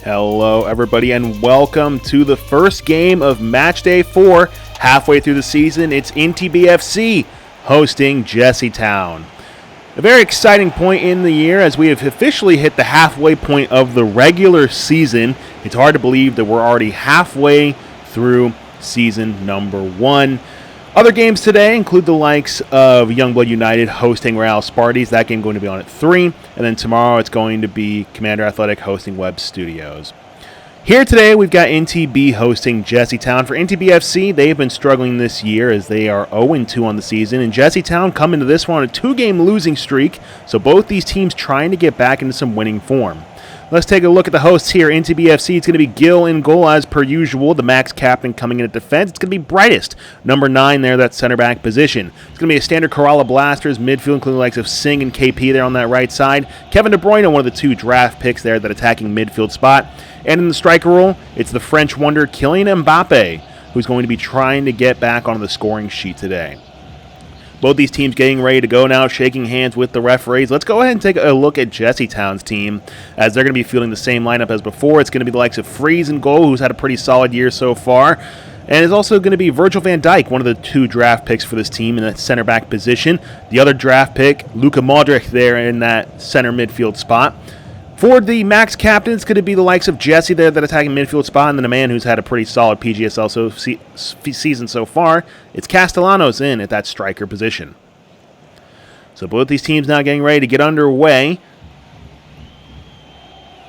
Hello, everybody, and welcome to the first game of Match Day 4. Halfway through the season, it's NTB FC hosting Jessietown. A very exciting point in the year as we have officially hit the halfway point of the regular season. It's hard to believe that we're already halfway through season number 1. Other games today include the likes of Youngblood United hosting Real Sparties. That game going to be on at 3. And then tomorrow it's going to be Commander Athletic hosting Web Studios. Here today we've got NTB hosting Jessietown. For NTB FC, they have been struggling this year as they are 0-2 on the season. And Jessietown come into this one on a 2-game losing streak. So both these teams trying to get back into some winning form. Let's take a look at the hosts here. NTB FC, it's going to be Gil in goal as per usual. The Max captain coming in at defense. It's going to be Brightest, number 9 there, that center back position. It's going to be a standard Kerala Blasters midfield, including the likes of Singh and KP there on that right side. Kevin De Bruyne, one of the 2 draft picks there, that attacking midfield spot. And in the striker role, it's the French wonder Kylian Mbappe, who's going to be trying to get back onto the scoring sheet today. Both these teams getting ready to go now, shaking hands with the referees. Let's go ahead and take a look at Jessietown's team, as they're going to be fielding the same lineup as before. It's going to be the likes of Freeze in goal, who's had a pretty solid year so far. And it's also going to be Virgil van Dijk, one of the 2 draft picks for this team in that center back position. The other draft pick, Luka Modric, there in that center midfield spot. For the Max captain, it's going to be the likes of Jesse there, that attacking midfield spot, and then a man who's had a pretty solid PGSL season so far. It's Castellanos in at that striker position. So both these teams now getting ready to get underway.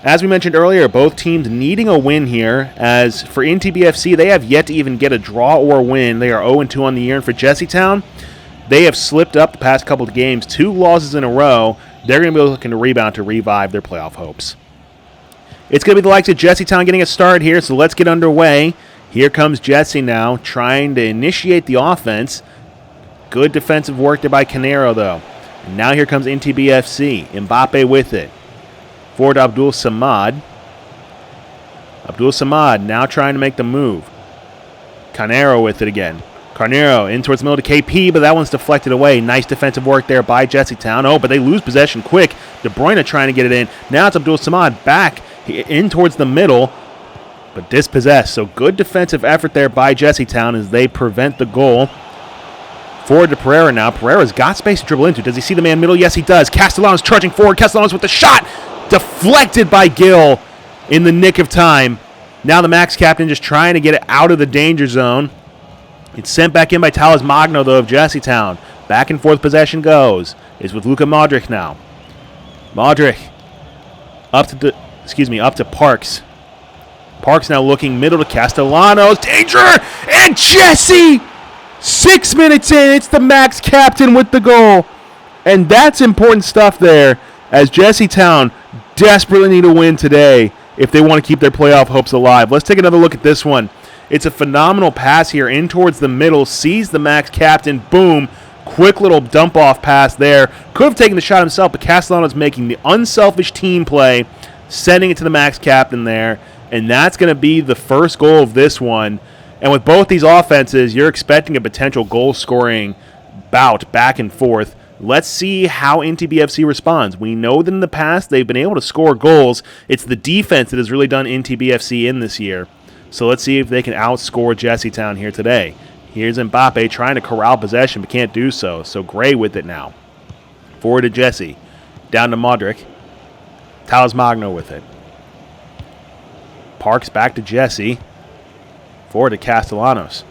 As we mentioned earlier, both teams needing a win here, as for NTBFC, they have yet to even get a draw or a win. They are 0-2 on the year, and for Jessietown, they have slipped up the past couple of games, 2 losses in a row. They're going to be looking to rebound to revive their playoff hopes. It's going to be the likes of Jessietown getting a start here, so let's get underway. Here comes Jesse now, trying to initiate the offense. Good defensive work there by Canero, though. And now here comes NTBFC. Mbappe with it. Forward Abdul Samad. Abdul Samad now trying to make the move. Canero with it again. Carnero in towards the middle to KP, but that one's deflected away. Nice defensive work there by Jessietown. Oh, but they lose possession quick. De Bruyne trying to get it in. Now it's Abdul Samad back in towards the middle, but dispossessed. So good defensive effort there by Jessietown as they prevent the goal. Forward to Pereira now. Pereira's got space to dribble into. Does he see the man middle? Yes, he does. Castellanos charging forward. Castellanos with the shot. Deflected by Gil in the nick of time. Now the Max captain just trying to get it out of the danger zone. It's sent back in by Talas Magno, though, of Jessietown. Back and forth possession goes. It's with Luka Modric now. Modric up to Parks. Parks now looking middle to Castellanos. Danger! And Jesse! 6 minutes in, it's the Max captain with the goal. And that's important stuff there, as Jessietown desperately need a win today if they want to keep their playoff hopes alive. Let's take another look at this one. It's a phenomenal pass here in towards the middle. Sees the Max captain. Boom. Quick little dump-off pass there. Could have taken the shot himself, but Castellanos making the unselfish team play, sending it to the Max captain there. And that's going to be the first goal of this one. And with both these offenses, you're expecting a potential goal-scoring bout back and forth. Let's see how NTBFC responds. We know that in the past they've been able to score goals. It's the defense that has really done NTBFC in this year. So let's see if they can outscore Jessietown here today. Here's Mbappe trying to corral possession, but can't do so. So Gray with it now. Forward to Jesse. Down to Modric. Talas Magno with it. Parks back to Jesse. Forward to Castellanos.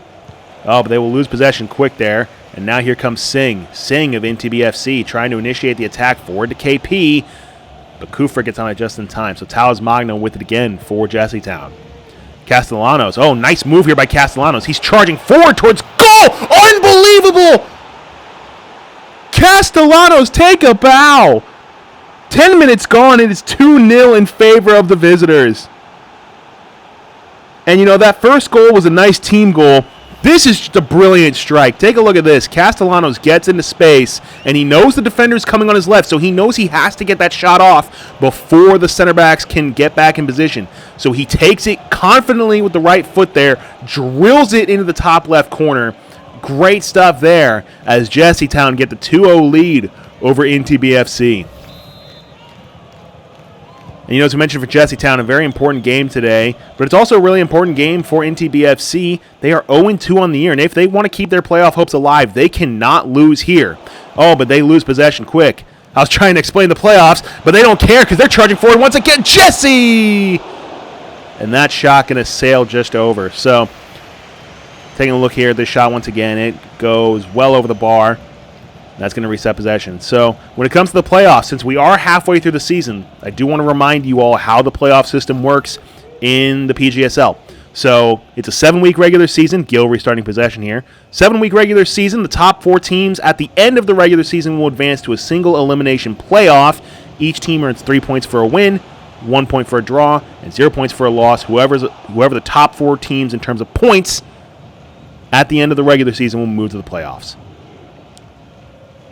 Oh, but they will lose possession quick there. And now here comes Singh. Singh of NTBFC trying to initiate the attack. Forward to KP. But Kufra gets on it just in time. So Talas Magno with it again for Jessietown. Castellanos. Oh, nice move here by Castellanos. He's charging forward towards goal. Unbelievable! Castellanos, take a bow. 10 minutes gone. It is 2-0 in favor of the visitors. And, that first goal was a nice team goal. This is just a brilliant strike. Take a look at this. Castellanos gets into space, and he knows the defender's coming on his left, so he knows he has to get that shot off before the center backs can get back in position. So he takes it confidently with the right foot there, drills it into the top left corner. Great stuff there as Jessietown get the 2-0 lead over NTBFC. And, as we mentioned for Jessestown, a very important game today, but it's also a really important game for NTBFC. They are 0-2 on the year, and if they want to keep their playoff hopes alive, they cannot lose here. Oh, but they lose possession quick. I was trying to explain the playoffs, but they don't care because they're charging forward once again. Jesse! And that shot going to sail just over. So, taking a look here at this shot once again, it goes well over the bar. That's going to reset possession. So when it comes to the playoffs, since we are halfway through the season, I do want to remind you all how the playoff system works in the PGSL. So it's a 7-week regular season. Gil restarting possession here. 7-week regular season. The top 4 teams at the end of the regular season will advance to a single elimination playoff. Each team earns 3 points for a win, 1 point for a draw, and 0 points for a loss. Whoever the top 4 teams in terms of points at the end of the regular season will move to the playoffs.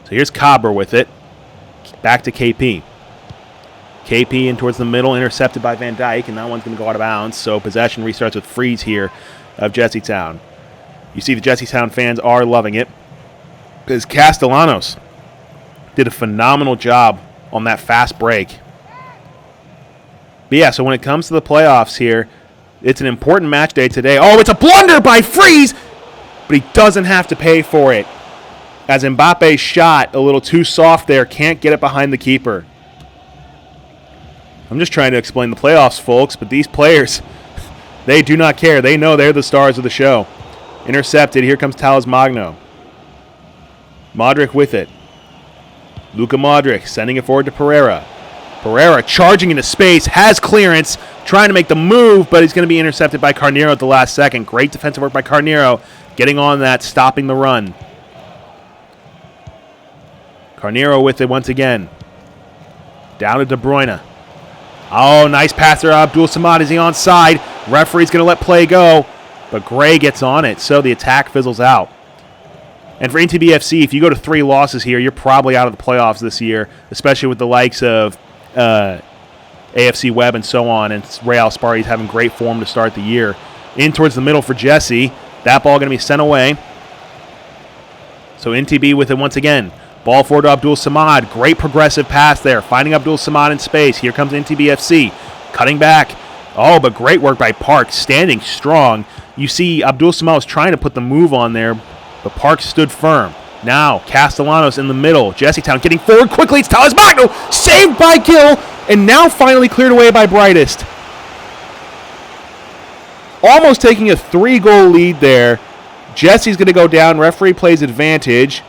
So here's Cabra with it. Back to KP. KP in towards the middle, intercepted by Van Dyke, and that one's going to go out of bounds. So possession restarts with freeze here of Jessestown. You see the Jessestown fans are loving it because Castellanos did a phenomenal job on that fast break. But yeah, so when it comes to the playoffs here, it's an important match day today. Oh, it's a blunder by Freeze, but he doesn't have to pay for it, as Mbappe's shot, a little too soft there, can't get it behind the keeper. I'm just trying to explain the playoffs, folks, but these players, they do not care. They know they're the stars of the show. Intercepted. Here comes Talis Magno. Modric with it. Luka Modric sending it forward to Pereira. Pereira charging into space, has clearance, trying to make the move, but he's going to be intercepted by Carneiro at the last second. Great defensive work by Carneiro, getting on that, stopping the run. Carneiro with it once again. Down to De Bruyne. Oh, nice pass there. Abdul Samad, is he onside? Referee's going to let play go, but Gray gets on it, so the attack fizzles out. And for NTBFC, if you go to 3 losses here, you're probably out of the playoffs this year, especially with the likes of AFC Webb and so on, and Real Sparty's having great form to start the year. In towards the middle for Jesse. That ball going to be sent away. So NTB with it once again. Ball forward to Abdul Samad. Great progressive pass there. Finding Abdul Samad in space. Here comes NTBFC. Cutting back. Oh, but great work by Park. Standing strong. You see Abdul Samad was trying to put the move on there, but Park stood firm. Now, Castellanos in the middle. Jessestown getting forward quickly. It's Talis Magno. Saved by Gil. And now finally cleared away by Brightest. Almost taking a 3-goal lead there. Jesse's going to go down. Referee plays advantage.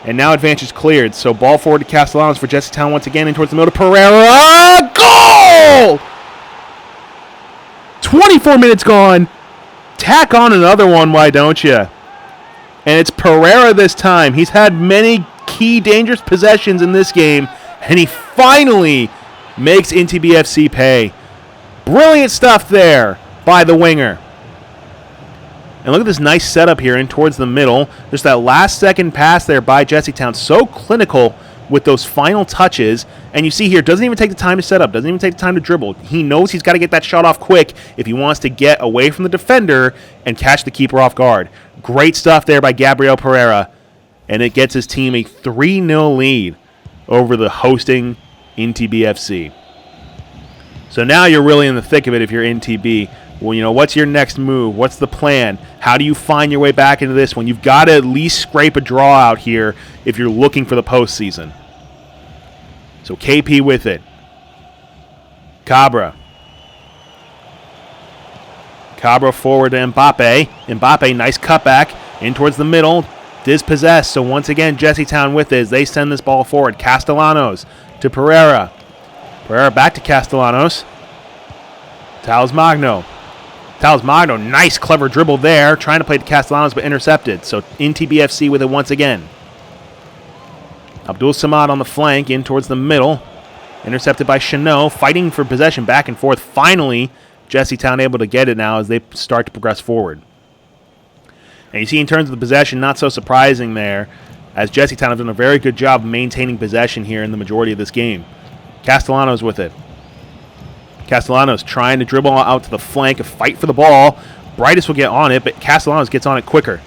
And now advantage cleared. So ball forward to Castellanos for Jessestown once again. In towards the middle to Pereira. Goal! 24 minutes gone. Tack on another one, why don't you? And it's Pereira this time. He's had many key dangerous possessions in this game. And he finally makes NTBFC pay. Brilliant stuff there by the winger. And look at this nice setup here in towards the middle. Just that last second pass there by Jessestown. So clinical with those final touches. And you see here, doesn't even take the time to set up. Doesn't even take the time to dribble. He knows he's got to get that shot off quick if he wants to get away from the defender and catch the keeper off guard. Great stuff there by Gabriel Pereira. And it gets his team a 3-0 lead over the hosting NTBFC. So now you're really in the thick of it if you're NTB. Well, what's your next move? What's the plan? How do you find your way back into this one? You've got to at least scrape a draw out here if you're looking for the postseason. So KP with it. Cabra forward to Mbappe. Mbappe, nice cutback. In towards the middle. Dispossessed. So once again, Jessestown with it as they send this ball forward. Castellanos to Pereira. Pereira back to Castellanos. Talis Magno, nice clever dribble there. Trying to play to Castellanos, but intercepted. So NTBFC with it once again. Abdul Samad on the flank, in towards the middle. Intercepted by Chanot, fighting for possession back and forth. Finally, Jessestown able to get it now as they start to progress forward. And you see in terms of the possession, not so surprising there, as Jessestown have done a very good job maintaining possession here in the majority of this game. Castellanos with it. Castellanos trying to dribble out to the flank, a fight for the ball. Brightest will get on it, but Castellanos gets on it quicker.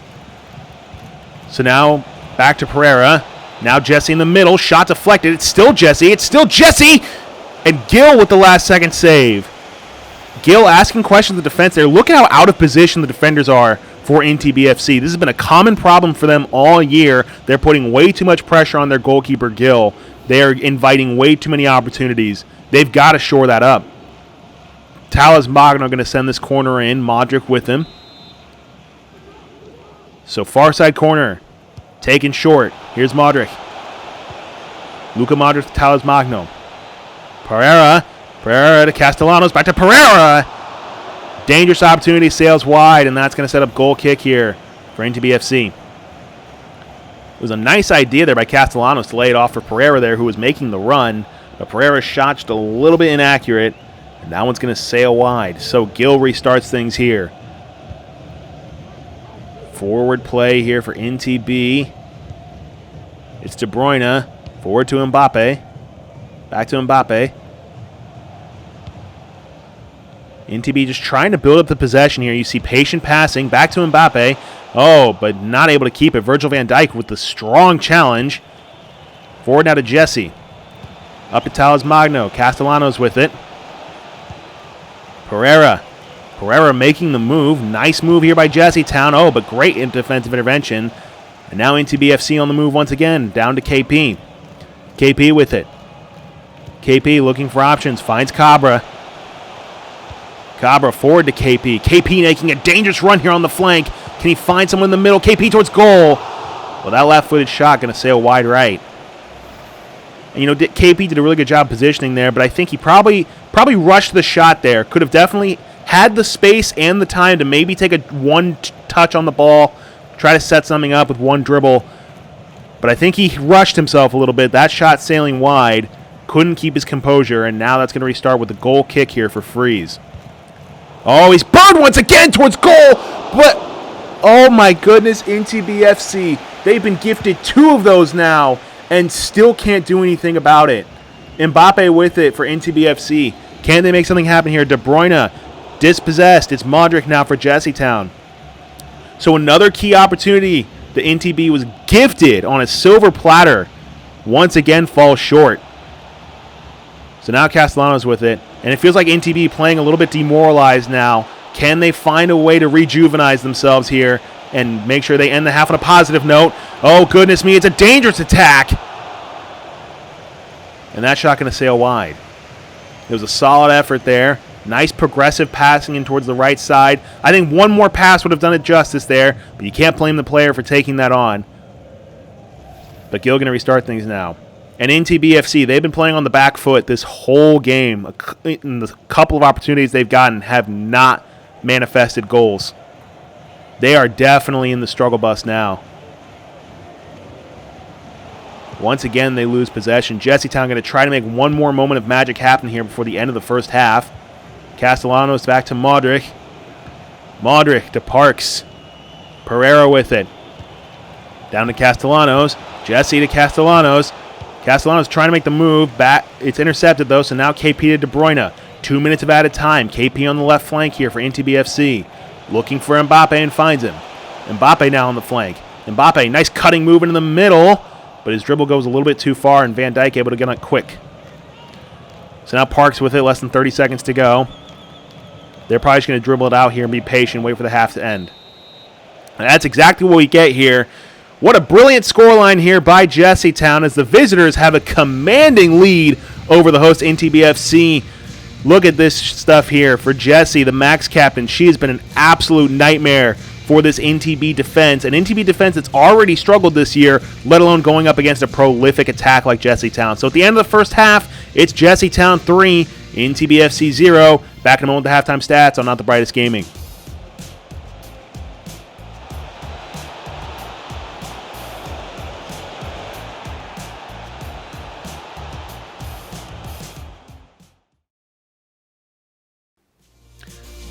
So now back to Pereira. Now Jesse in the middle. Shot deflected. It's still Jesse. And Gill with the last-second save. Gill asking questions of the defense there. Look how out of position the defenders are for NTBFC. This has been a common problem for them all year. They're putting way too much pressure on their goalkeeper, Gill. They're inviting way too many opportunities. They've got to shore that up. Talas Magno going to send this corner in. Modric with him. So far side corner. Taken short. Here's Modric. Luka Modric to Talas Magno. Pereira to Castellanos. Back to Pereira. Dangerous opportunity. Sails wide. And that's going to set up goal kick here for NTBFC. It was a nice idea there by Castellanos to lay it off for Pereira there, who was making the run. But Pereira's shot just a little bit inaccurate. And that one's going to sail wide. So Gill restarts things here. Forward play here for NTB. It's De Bruyne. Forward to Mbappe. Back to Mbappe. NTB just trying to build up the possession here. You see patient passing. Back to Mbappe. Oh, but not able to keep it. Virgil van Dijk with the strong challenge. Forward now to Jesse. Up to Talas Magno. Castellanos with it. Pereira making the move. Nice move here by Jesse Town. Oh, but great defensive intervention. And now NTBFC on the move once again. Down to KP. KP with it. KP looking for options. Finds Cabra. Cabra forward to KP. KP making a dangerous run here on the flank. Can he find someone in the middle? KP towards goal. Well, that left-footed shot going to sail wide right. And, KP did a really good job positioning there, but I think he probably rushed the shot there. Could have definitely had the space and the time to maybe take a one touch on the ball, try to set something up with one dribble. But I think he rushed himself a little bit. That shot sailing wide. Couldn't keep his composure, and now that's going to restart with a goal kick here for Freeze. Oh, he's burned once again towards goal, but oh my goodness, NTBFC. They've been gifted 2 of those now and still can't do anything about it. Mbappe with it for NTBFC. Can they make something happen here? De Bruyne dispossessed. It's Modric now for Jesse Town. So another key opportunity the NTB was gifted on a silver platter once again falls short. So now Castellanos with it. And it feels like NTB playing a little bit demoralized now. Can they find a way to rejuvenize themselves here and make sure they end the half on a positive note? Oh, goodness me, it's a dangerous attack. And that shot going to sail wide. It was a solid effort there. Nice progressive passing in towards the right side. I think one more pass would have done it justice there, but you can't blame the player for taking that on. But Gill going to restart things now. And NTBFC, they've been playing on the back foot this whole game. In the couple of opportunities they've gotten have not manifested goals. They are definitely in the struggle bus now. Once again, they lose possession. Jesse Town going to try to make one more moment of magic happen here before the end of the first half. Castellanos back to Modric. Modric to Parks. Pereira with it. Down to Castellanos. Jesse to Castellanos. Castellanos trying to make the move back. It's intercepted, though, so now KP to De Bruyne. 2 minutes of added time. KP on the left flank here for NTBFC. Looking for Mbappe and finds him. Mbappe now on the flank. Mbappe, nice cutting move into the middle, but his dribble goes a little bit too far, and Van Dijk able to get on it quick. So now Parks with it, less than 30 seconds to go. They're probably just going to dribble it out here and be patient, wait for the half to end. And that's exactly what we get here. What a brilliant scoreline here by Jesse Town as the visitors have a commanding lead over the host NTBFC. Look at this stuff here for Jesse, the Max captain. She has been an absolute nightmare for this NTB defense. An NTB defense that's already struggled this year, let alone going up against a prolific attack like Jesse Town. So at the end of the first half, it's Jesse Town 3, NTBFC 0. Back in a moment with the halftime stats on Not the Brightest Gaming.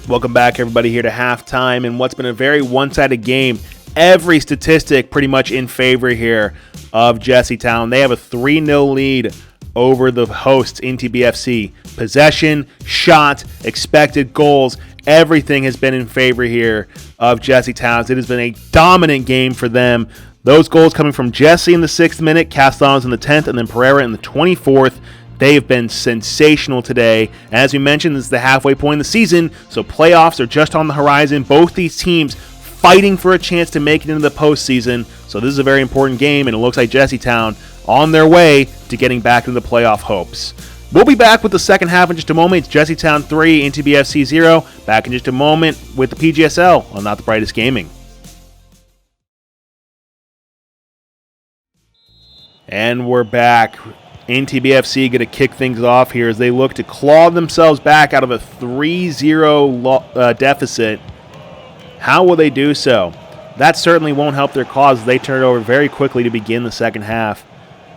Welcome back, everybody, here to halftime in what's been a very one-sided game. Every statistic pretty much in favor here of Jesse Town. They have a 3-0 lead over the hosts, NTBFC. Possession, shot, expected goals, everything has been in favor here of Jesse Towns. It has been a dominant game for them. Those goals coming from Jesse in the 6th minute, Castellanos in the 10th, and then Pereira in the 24th. They have been sensational today. As we mentioned, this is the halfway point in the season, so playoffs are just on the horizon. Both these teams fighting for a chance to make it into the postseason. So this is a very important game, and it looks like Jessestown on their way to getting back into the playoff hopes. We'll be back with the second half in just a moment. It's Jessestown 3, NTBFC 0. Back in just a moment with the PGSL on Not the Brightest Gaming. And we're back. NTBFC going to kick things off here as they look to claw themselves back out of a 3-0 deficit. How will they do so? That certainly won't help their cause as they turn it over very quickly to begin the second half.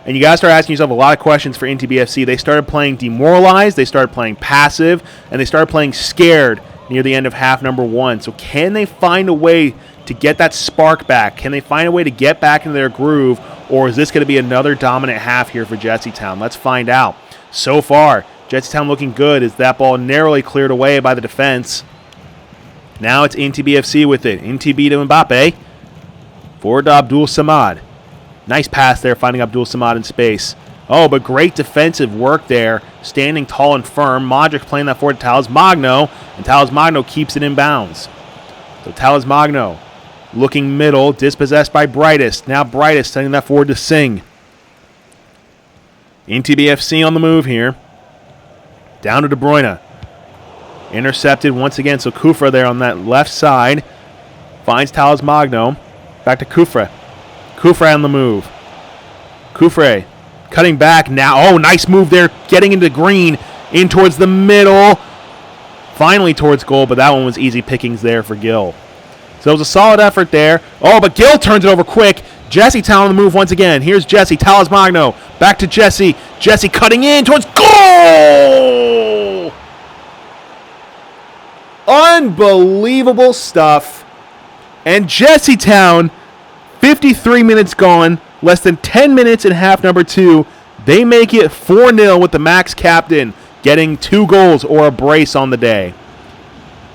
And you got to start asking yourself a lot of questions for NTBFC. They started playing demoralized, they started playing passive, and they started playing scared near the end of half number 1. So can they find a way to get that spark back? Can they find a way to get back into their groove? Or is this going to be another dominant half here for Jessestown? Let's find out. So far, Jessestown looking good as that ball narrowly cleared away by the defense. Now it's NTBFC with it. NTB to Mbappe. Forward to Abdul Samad. Nice pass there, finding Abdul Samad in space. Oh, but great defensive work there. Standing tall and firm. Modric playing that forward to Talis Magno. And Talis Magno keeps it in bounds. So Talis Magno looking middle, dispossessed by Brightest. Now Brightest sending that forward to Singh. NTBFC on the move here. Down to De Bruyne. Intercepted once again, so Kufra there on that left side. Finds Talis Magno. Back to Kufra. Kufra on the move. Kufra cutting back now. Oh, nice move there, getting into green, in towards the middle. Finally towards goal, but that one was easy pickings there for Gill. So it was a solid effort there. Oh, but Gill turns it over quick. Jessestown on the move once again. Here's Jesse. Talis Magno. Back to Jesse. Jesse cutting in towards goal! Unbelievable stuff. And Jessestown, 53 minutes gone, less than 10 minutes in half number 2. They make it 4-0 with the Max captain getting 2 goals or a brace on the day.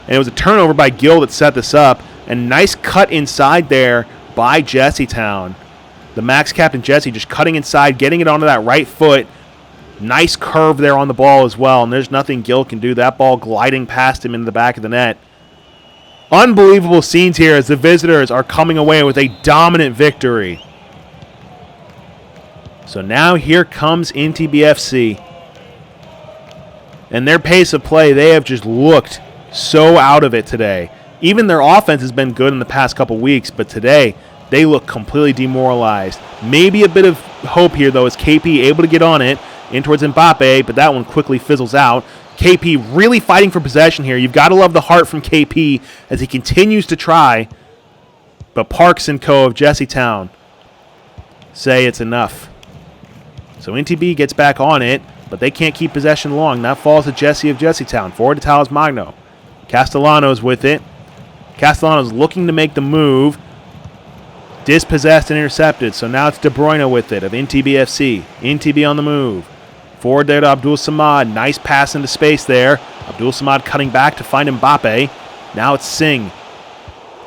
And it was a turnover by Gill that set this up. And nice cut inside there by Jessestown. The Max captain Jesse just cutting inside, getting it onto that right foot. Nice curve there on the ball as well. And there's nothing Gill can do. That ball gliding past him into the back of the net. Unbelievable scenes here as the visitors are coming away with a dominant victory. So now here comes NTBFC. And their pace of play, they have just looked so out of it today. Even their offense has been good in the past couple weeks, but today they look completely demoralized. Maybe a bit of hope here, though, as KP able to get on it in towards Mbappe, but that one quickly fizzles out. KP really fighting for possession here. You've got to love the heart from KP as he continues to try, but Parks and Co. of Jessestown say it's enough. So NTB gets back on it, but they can't keep possession long. That falls to Jesse of Jessestown. Forward to Talis Magno. Castellanos with it. Castellanos looking to make the move. Dispossessed and intercepted. So now it's De Bruyne with it of NTBFC. NTB on the move. Forward there to Abdul Samad. Nice pass into space there. Abdul Samad cutting back to find Mbappe. Now it's Singh.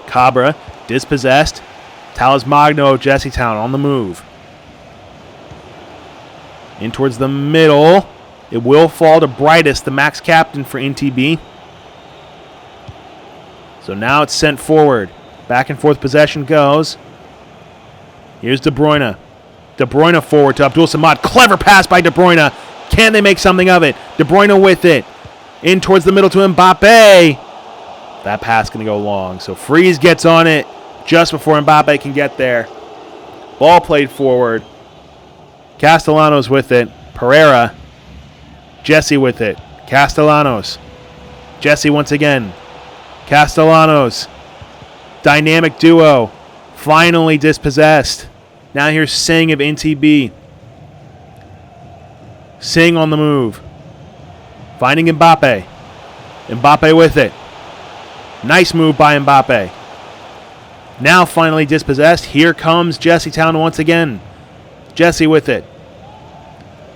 Cabra dispossessed. Talis Magno of Jessestown on the move. In towards the middle. It will fall to Brightest, the Max captain for NTB. So now it's sent forward. Back and forth possession goes. Here's De Bruyne. De Bruyne forward to Abdul Samad. Clever pass by De Bruyne. Can they make something of it? De Bruyne with it. In towards the middle to Mbappe. That pass going to go long. So Freeze gets on it just before Mbappe can get there. Ball played forward. Castellanos with it. Pereira. Jesse with it. Castellanos. Jesse once again. Castellanos. Dynamic duo. Finally dispossessed. Now here's Singh of NTB. Singh on the move. Finding Mbappe. Mbappe with it. Nice move by Mbappe. Now finally dispossessed. Here comes Jessestown once again. Jesse with it.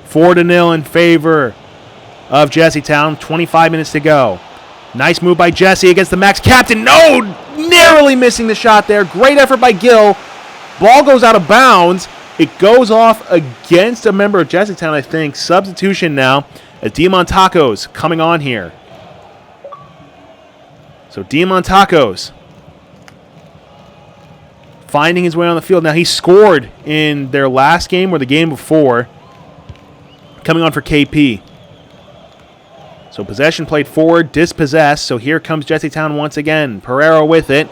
4-0 in favor of Jessestown. 25 minutes to go. Nice move by Jesse against the Max captain. No! Narrowly missing the shot there. Great effort by Gill. Ball goes out of bounds. It goes off against a member of Jessytown, I think. Substitution now as Diamantacos coming on here. So Diamantacos finding his way on the field. Now, he scored in their last game or the game before, coming on for KP. So possession played forward, dispossessed. So here comes Jessytown once again. Pereira with it.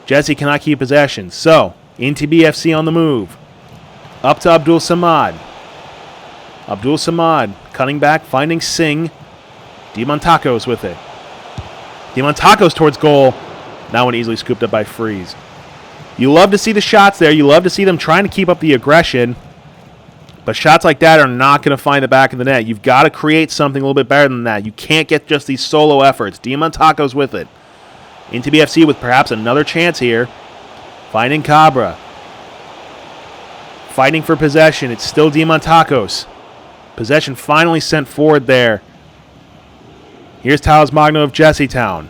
Jesse cannot keep possession. So NTB FC on the move. Up to Abdul Samad. Abdul Samad cutting back, finding Singh. Diamantacos with it. Diamantacos towards goal. That one easily scooped up by Freeze. You love to see the shots there. You love to see them trying to keep up the aggression. But shots like that are not going to find the back of the net. You've got to create something a little bit better than that. You can't get just these solo efforts. Diamantacos with it. NTB FC with perhaps another chance here. Finding Cabra. Fighting for possession. It's still Diamantacos. Possession finally sent forward there. Here's Talos Magno of Jessytown.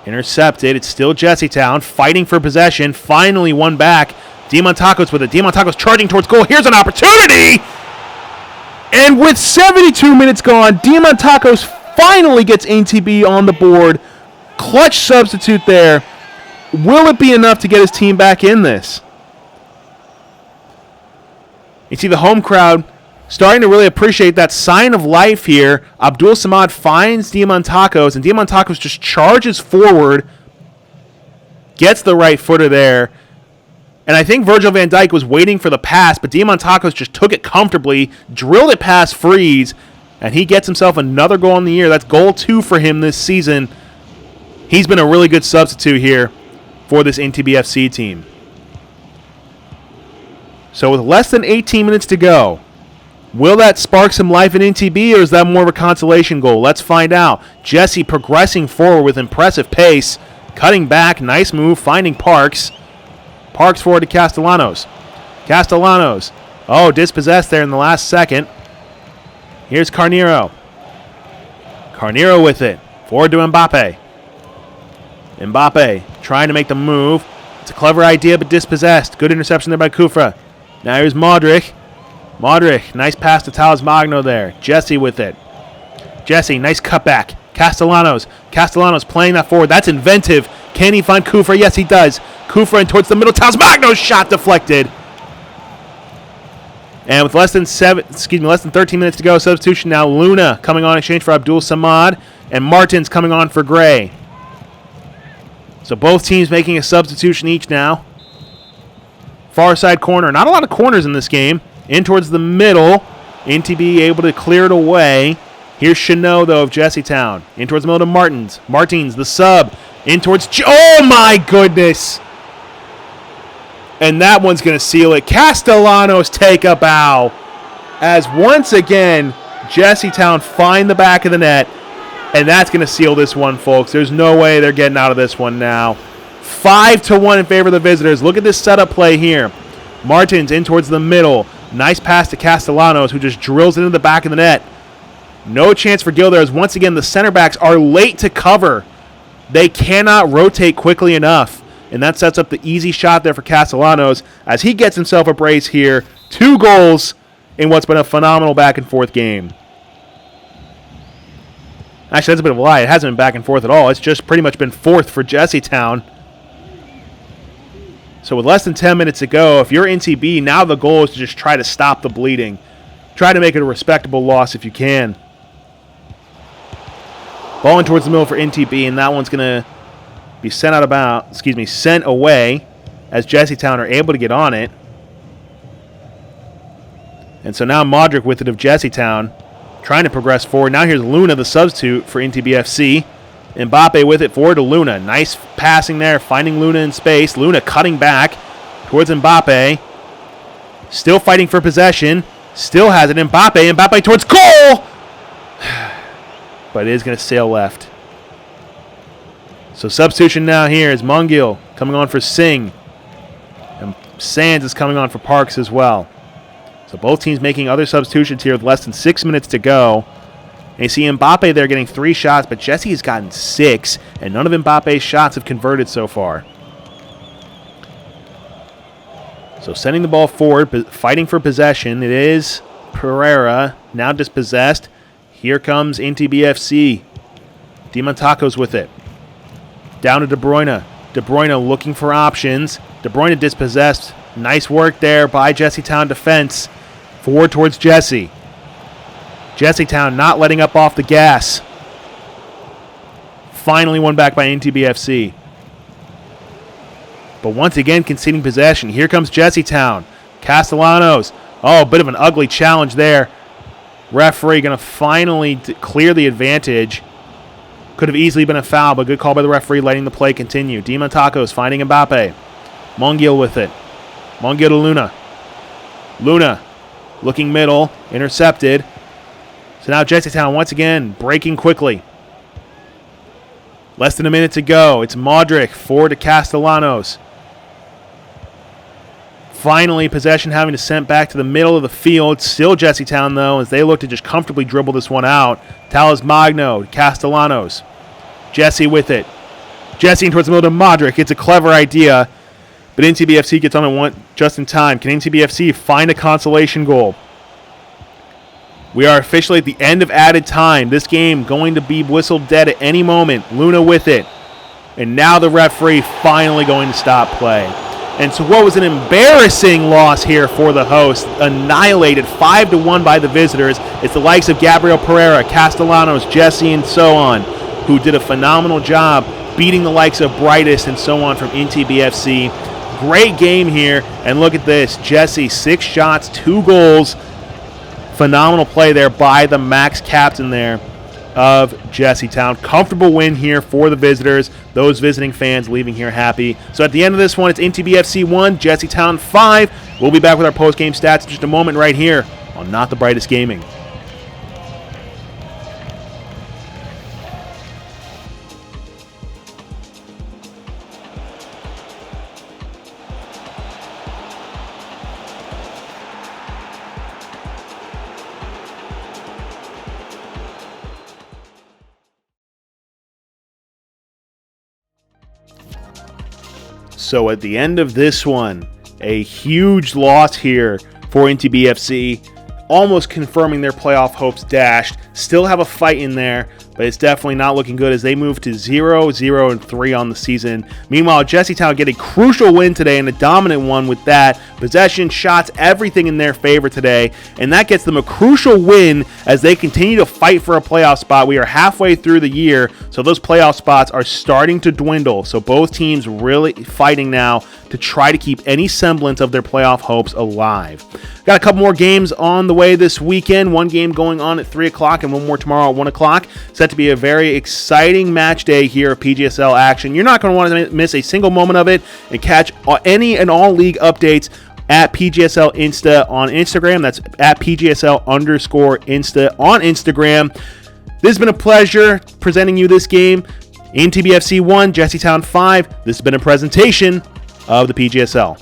Intercepted. It's still Jessytown. Fighting for possession. Finally won back. Diamantacos with it. Diamantacos charging towards goal. Here's an opportunity! And with 72 minutes gone, Diamantacos finally gets NTB on the board. Clutch substitute there. Will it be enough to get his team back in this? You see the home crowd starting to really appreciate that sign of life here. Abdul Samad finds Diamantacos, and Diamantacos just charges forward, gets the right footer there. And I think Virgil van Dijk was waiting for the pass, but Diamantacos just took it comfortably, drilled it past Freeze, and he gets himself another goal in the year. That's goal 2 for him this season. He's been a really good substitute here for this NTBFC team. So with less than 18 minutes to go, will that spark some life in NTB, or is that more of a consolation goal? Let's find out. Jesse progressing forward with impressive pace, cutting back, nice move, finding Parks. Parks forward to Castellanos. Castellanos. Oh, dispossessed there in the last second. Here's Carnero. Carnero with it. Forward to Mbappe. Mbappe trying to make the move. It's a clever idea, but dispossessed. Good interception there by Kufra. Now here's Modric. Modric, nice pass to Talos Magno there. Jesse with it. Jesse, nice cutback. Castellanos. Castellanos playing that forward. That's inventive. Can he find Kufra? Yes, he does. Kufra in towards the middle. Talos Magno's shot deflected. And with less than 13 minutes to go, substitution now. Luna coming on in exchange for Abdul Samad, and Martins coming on for Gray. So both teams making a substitution each now. Far side corner. Not a lot of corners in this game. In towards the middle. NTB able to clear it away. Here's Chanot, though, of Jessytown. In towards the middle to Martins. Martins, the sub. In towards... Oh, my goodness. And that one's going to seal it. Castellanos take a bow. As once again, Jessytown find the back of the net. And that's going to seal this one, folks. There's no way they're getting out of this one now. 5-1 in favor of the visitors. Look at this setup play here. Martins in towards the middle. Nice pass to Castellanos, who just drills it into the back of the net. No chance for Gil there, as once again the center backs are late to cover. They cannot rotate quickly enough. And that sets up the easy shot there for Castellanos as he gets himself a brace here. 2 goals in what's been a phenomenal back and forth game. Actually, that's a bit of a lie. It hasn't been back and forth at all. It's just pretty much been fourth for Jessytown. So with less than 10 minutes to go, if you're NTB, now the goal is to just try to stop the bleeding. Try to make it a respectable loss if you can. Ball in towards the middle for NTB, and that one's going to be sent away as Jessytown are able to get on it. And so now Modric with it of Jessytown, trying to progress forward. Now here's Luna, the substitute for NTBFC. Mbappe with it forward to Luna. Nice passing there, finding Luna in space. Luna cutting back towards Mbappe. Still fighting for possession. Still has it. Mbappe towards goal! But it is going to sail left. So substitution now here is Mungil coming on for Singh. And Sands is coming on for Parks as well. So both teams making other substitutions here with less than 6 minutes to go. And you see Mbappe there getting 3 shots, but Jesse has gotten 6, and none of Mbappe's shots have converted so far. So sending the ball forward, fighting for possession. It is Pereira, now dispossessed. Here comes NTBFC. DiMontaco's with it. Down to De Bruyne. De Bruyne looking for options. De Bruyne dispossessed. Nice work there by Jessietown defense. Forward towards Jesse. Jessietown not letting up off the gas. Finally won back by NTBFC. But once again conceding possession. Here comes Jessietown. Castellanos. Oh, a bit of an ugly challenge there. Referee going to finally clear the advantage. Could have easily been a foul, but good call by the referee, letting the play continue. DiMontaco's finding Mbappe. Mongiel with it. Mongiel to Luna. Luna looking middle, intercepted. So now Jessietown once again breaking quickly. Less than a minute to go. It's Modric forward to Castellanos. Finally, possession having to send back to the middle of the field. Still Jessietown, though, as they look to just comfortably dribble this one out. Talas Magno, Castellanos. Jesse with it. Jesse towards the middle to Modric. It's a clever idea, but NTBFC gets on it just in time. Can NTBFC find a consolation goal? We are officially at the end of added time. This game going to be whistled dead at any moment. Luna with it. And now the referee finally going to stop play. And so what was an embarrassing loss here for the hosts, annihilated 5-1 by the visitors. It's the likes of Gabriel Pereira, Castellanos, Jesse, and so on, who did a phenomenal job beating the likes of Brightest and so on from NTBFC. Great game here, and look at this. Jesse, 6 shots, 2 goals. Phenomenal play there by the Max captain there of Jessietown. Comfortable win here for the visitors. Those visiting fans leaving here happy. So at the end of this one, it's NTBFC 1, Jessietown 5. We'll be back with our post-game stats in just a moment right here on Not the Brightest Gaming. So at the end of this one, a huge loss here for NTBFC, almost confirming their playoff hopes dashed. Still have a fight in there, but it's definitely not looking good as they move to 0-0-3 on the season. Meanwhile, Jessietown get a crucial win today and a dominant one with that. Possession, shots, everything in their favor today, and that gets them a crucial win as they continue to fight for a playoff spot. We are halfway through the year, so those playoff spots are starting to dwindle. So both teams really fighting now to try to keep any semblance of their playoff hopes alive. Got a couple more games on the way this weekend. One game going on at 3 o'clock and one more tomorrow at 1 o'clock. Set to be a very exciting match day here of PGSL action. You're not going to want to miss a single moment of it, and catch any and all league updates at PGSL Insta on Instagram. That's at PGSL_Insta on Instagram. This has been a pleasure presenting you this game. NTBFC 1, Jessietown 5. This has been a presentation of the PGSL.